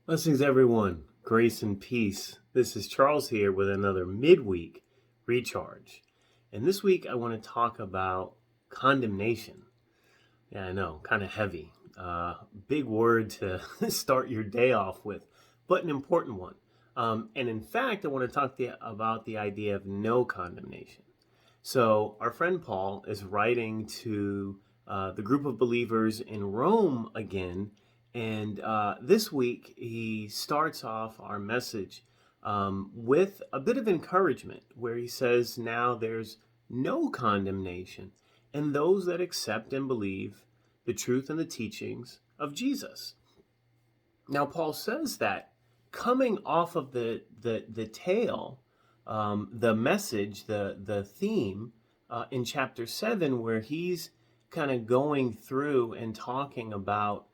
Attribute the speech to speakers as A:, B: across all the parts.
A: Blessings, everyone. Grace and peace. This is Charles here with another Midweek Recharge. And this week I want to talk about condemnation. Yeah, I know, kind of heavy. Big word to start your day off with, but an important one. And in fact, I want to talk about the idea of no condemnation. So, our friend Paul is writing to the group of believers in Rome again. And this week, he starts off our message with a bit of encouragement, where he says, now there's no condemnation in those that accept and believe the truth and the teachings of Jesus. Now, Paul says that coming off of the tail, the message, the theme in chapter 7, where he's kind of going through and talking about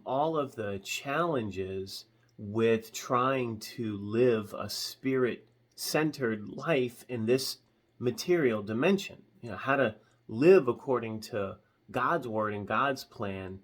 A: all of the challenges with trying to live a spirit-centered life in this material dimension. How to live according to God's word and God's plan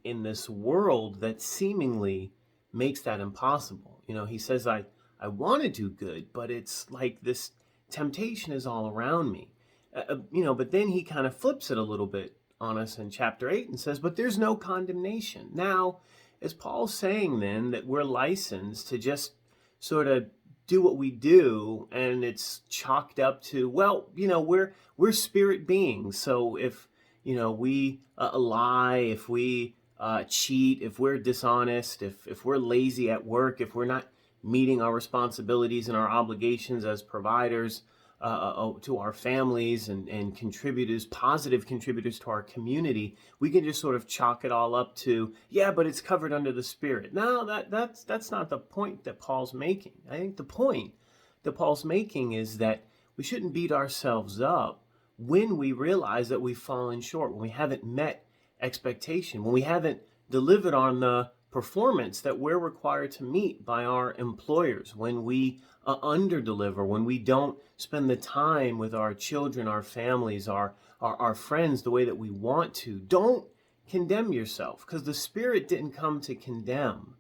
A: in this world that seemingly makes that impossible. He says, I want to do good, but it's like this temptation is all around me. But then he kind of flips it a little bit on us in chapter 8 and says, but there's no condemnation. Now, is Paul saying then that we're licensed to just sort of do what we do and it's chalked up to, well, we're spirit beings. So if, we lie, if we cheat, if we're dishonest, if we're lazy at work, if we're not meeting our responsibilities and our obligations as providers to our families and contributors, positive contributors to our community, we can just sort of chalk it all up to, yeah, but it's covered under the Spirit. No, that's not the point that Paul's making. I think the point that Paul's making is that we shouldn't beat ourselves up when we realize that we've fallen short, when we haven't met expectation, when we haven't delivered on the performance that we're required to meet by our employers, when we under-deliver, when we don't spend the time with our children, our families, our friends the way that we want to. Don't condemn yourself, because the Spirit didn't come to condemn,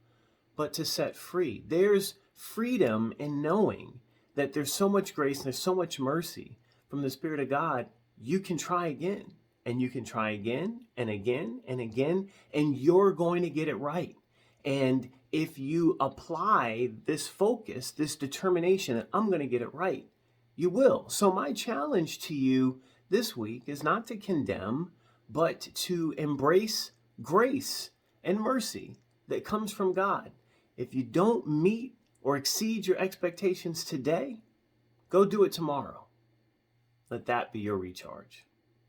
A: but to set free. There's freedom in knowing that there's so much grace and there's so much mercy from the Spirit of God. You can try again, and you can try again and again and again, and you're going to get it right. And if you apply this focus, this determination that I'm going to get it right, you will. So my challenge to you this week is not to condemn, but to embrace grace and mercy that comes from God. If you don't meet or exceed your expectations today, go do it tomorrow. Let that be your recharge.